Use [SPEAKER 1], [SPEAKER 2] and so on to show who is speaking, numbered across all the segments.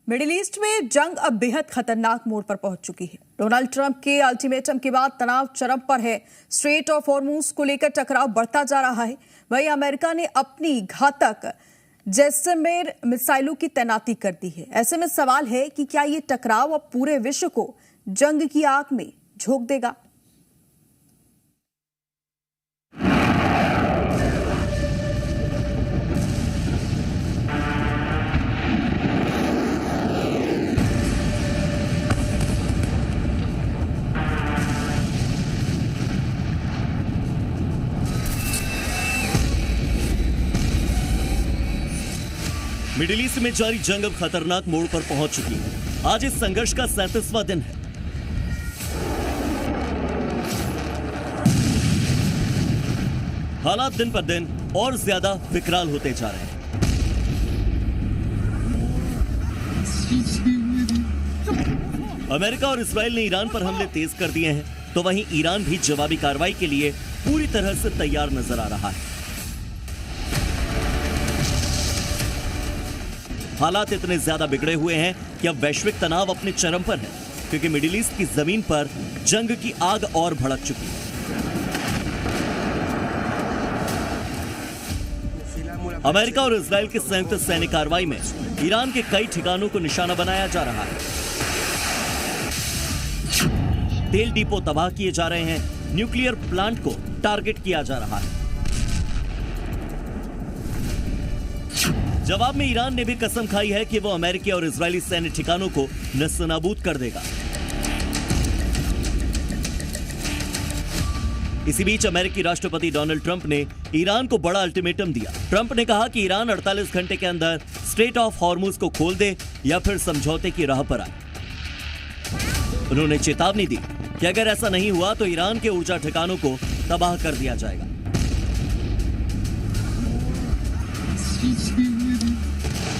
[SPEAKER 1] Middle east में जंग अब बेहद खतरनाक मोड़ पर पहुंच चुकी है। डोनाल्ड ट्रंप के अल्टीमेटम के बाद तनाव चरम पर है। स्ट्रेट ऑफ हॉर्मुज को लेकर टकराव बढ़ता जा रहा है। वहीं अमेरिका ने अपनी घातक जैसलमेर मिसाइलों की तैनाती कर दी है। ऐसे में सवाल है कि क्या ये टकराव अब पूरे विश्व को जंग की आग में झोंक देगा।
[SPEAKER 2] मिडिल ईस्ट में जारी जंग अब खतरनाक मोड़ पर पहुंच चुकी है। आज इस संघर्ष का 37वां दिन है। हालात दिन पर दिन और ज्यादा विकराल होते जा रहे हैं। अमेरिका और इस्राइल ने ईरान पर हमले तेज कर दिए हैं, तो वहीं ईरान भी जवाबी कार्रवाई के लिए पूरी तरह से तैयार नजर आ रहा है। हालात इतने ज्यादा बिगड़े हुए हैं कि अब वैश्विक तनाव अपने चरम पर है, क्योंकि मिडिल ईस्ट की जमीन पर जंग की आग और भड़क चुकी है। अमेरिका और इजराइल की संयुक्त सैन्य कार्रवाई में ईरान के कई ठिकानों को निशाना बनाया जा रहा है। तेल डिपो तबाह किए जा रहे हैं, न्यूक्लियर प्लांट को टारगेट किया जा रहा है। जवाब में ईरान ने भी कसम खाई है कि वो अमेरिकी और इजरायली सैन्य ठिकानों को नस्तानाबूद कर देगा। इसी बीच अमेरिकी राष्ट्रपति डोनाल्ड ट्रंप ने ईरान को बड़ा अल्टीमेटम दिया। ट्रंप ने कहा कि ईरान 48 घंटे के अंदर स्ट्रेट ऑफ हॉर्मुज को खोल दे या फिर समझौते की राह पर आए। उन्होंने चेतावनी दी कि अगर ऐसा नहीं हुआ तो ईरान के ऊर्जा ठिकानों को तबाह कर दिया जाएगा।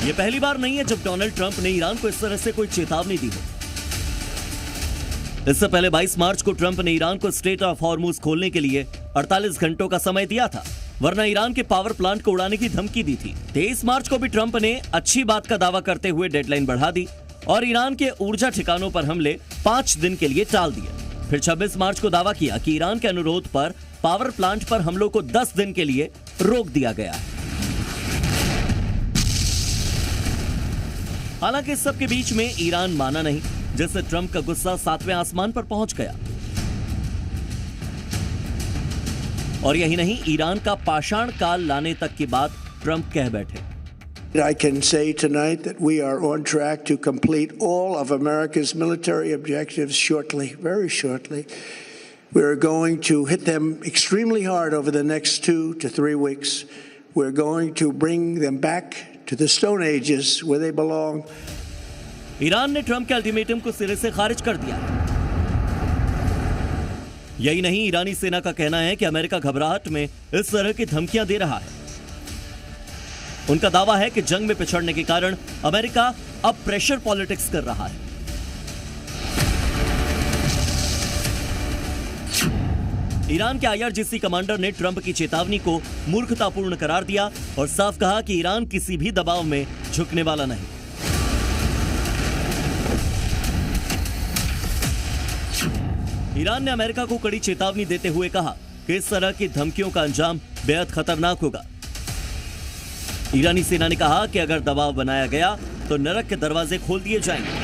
[SPEAKER 2] यह पहली बार नहीं है जब डोनाल्ड ट्रंप ने ईरान को इस तरह से कोई चेतावनी दी हो। इससे पहले 22 मार्च को ट्रंप ने ईरान को स्ट्रेट ऑफ हॉर्मुज खोलने के लिए 48 घंटों का समय दिया था, वरना ईरान के पावर प्लांट को उड़ाने की धमकी दी थी। 23 मार्च को भी ट्रंप ने अच्छी बात का दावा करते हुए डेडलाइन बढ़ा दी और ईरान के ऊर्जा ठिकानों पर हमले 5 दिन के लिए टाल दिए। फिर 26 मार्च को दावा किया कि ईरान के अनुरोध पर पावर प्लांट पर हमलों को 10 दिन के लिए रोक दिया गया है। हालांकि इस सब के बीच में ईरान माना नहीं, जिससे ट्रंप का गुस्सा 7वें आसमान पर पहुंच गया। और यही नहीं, ईरान का पाषाण काल लाने तक की बात ट्रंप कह बैठे।
[SPEAKER 3] I can say tonight that we are on track to complete all of America's military objectives shortly, very shortly. We are going to hit them extremely hard over the next 2 to 3 weeks. We're going to bring them back to the Stone Ages where they belong.
[SPEAKER 2] Iran ने Trump के ultimatum को सिरे से खारिज कर दिया। यही नहीं, ईरानी सेना का कहना है कि अमेरिका घबराहट में इस तरह की धमकियां दे रहा है। उनका दावा है कि जंग में पिछड़ने के कारण अमेरिका अब प्रेशर पॉलिटिक्स कर रहा है। ईरान के IRGC कमांडर ने ट्रंप की चेतावनी को मूर्खतापूर्ण करार दिया और साफ कहा कि ईरान किसी भी दबाव में झुकने वाला नहीं। ईरान ने अमेरिका को कड़ी चेतावनी देते हुए कहा कि इस तरह की धमकियों का अंजाम बेहद खतरनाक होगा। ईरानी सेना ने कहा कि अगर दबाव बनाया गया तो नरक के दरवाजे खोल दिए जाएंगे।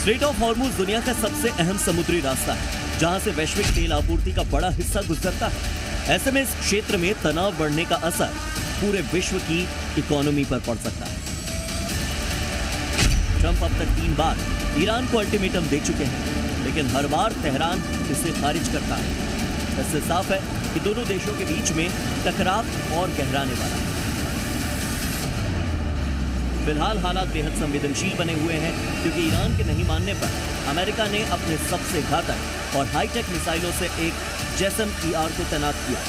[SPEAKER 2] स्ट्रेट ऑफ हॉर्मुज दुनिया का सबसे अहम समुद्री रास्ता है, जहां से वैश्विक तेल आपूर्ति का बड़ा हिस्सा गुजरता है। ऐसे में इस क्षेत्र में तनाव बढ़ने का असर पूरे विश्व की इकोनॉमी पर पड़ सकता है। ट्रंप अब तक 3 बार ईरान को अल्टीमेटम दे चुके हैं, लेकिन हर बार तेहरान इसे खारिज करता है। इससे साफ है कि दोनों देशों के बीच में टकराव और गहराने वाला है। फिलहाल हालात बेहद संवेदनशील बने हुए हैं क्योंकि ईरान के नहीं मानने पर अमेरिका ने अपने सबसे घातक और हाईटेक मिसाइलों से एक JASSM-ER को तैनात किया।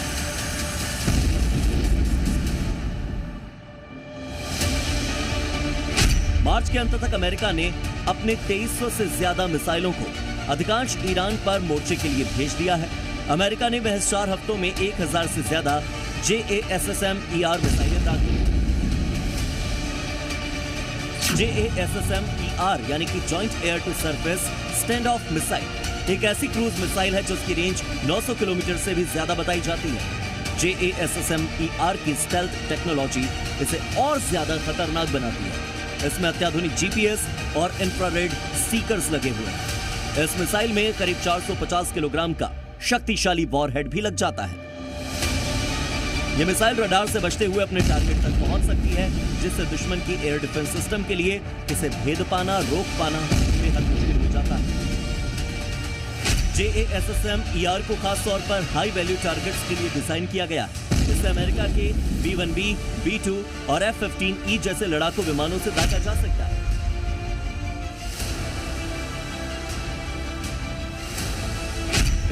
[SPEAKER 2] मार्च के अंत तक अमेरिका ने अपने 2300 से ज्यादा मिसाइलों को अधिकांश ईरान पर मोर्चे के लिए भेज दिया है। अमेरिका ने महज 4 हफ्तों में 1000 से ज्यादा JASSM-ER मिसाइलें दागी। JASSM-ER यानी कि joint air to surface stand off missile एक ऐसी क्रूज मिसाइल है जिसकी रेंज 900 किलोमीटर से भी ज्यादा बताई जाती है। JASSM-ER की स्टेल्थ टेक्नोलॉजी इसे और ज्यादा खतरनाक बनाती है। इसमें अत्याधुनिक GPS और इंफ्रारेड सीकर्स लगे हुए हैं। इस मिसाइल में करीब 450 किलोग्राम का शक्तिशाली वॉरहेड भी लग जाता है। यह मिसाइल रडार से बचते हुए अपने टारगेट तक पहुंच सकती है, जिससे दुश्मन की एयर डिफेंस सिस्टम के लिए इसे भेद पाना, रोक पाना बेहद मुश्किल हो जाता है। JASSM-ER को खास तौर पर हाई वैल्यू टारगेट्स के लिए डिजाइन किया गया है। इससे अमेरिका के B-1B, B-2 और F-15E जैसे लड़ाकू विमानों से दागा जा सकता है।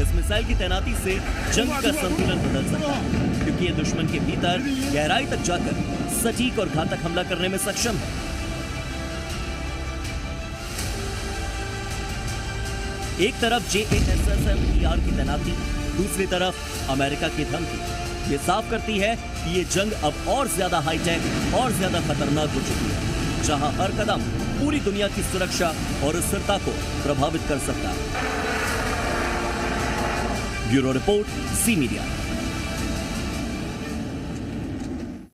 [SPEAKER 2] इस मिसाइल की तैनाती से जंग का संतुलन बदल सकता है, क्योंकि यह दुश्मन के भीतर गहराई तक जाकर सटीक और घातक हमला करने में सक्षम है। एक तरफ JASSM-ER की तैनाती, दूसरी तरफ अमेरिका की धमकी ये साफ करती है कि ये जंग अब और ज्यादा हाईटेक और ज्यादा खतरनाक हो चुकी है, जहां हर कदम पूरी दुनिया की सुरक्षा और स्थिरता को प्रभावित कर सकता है। Bureau report, C media.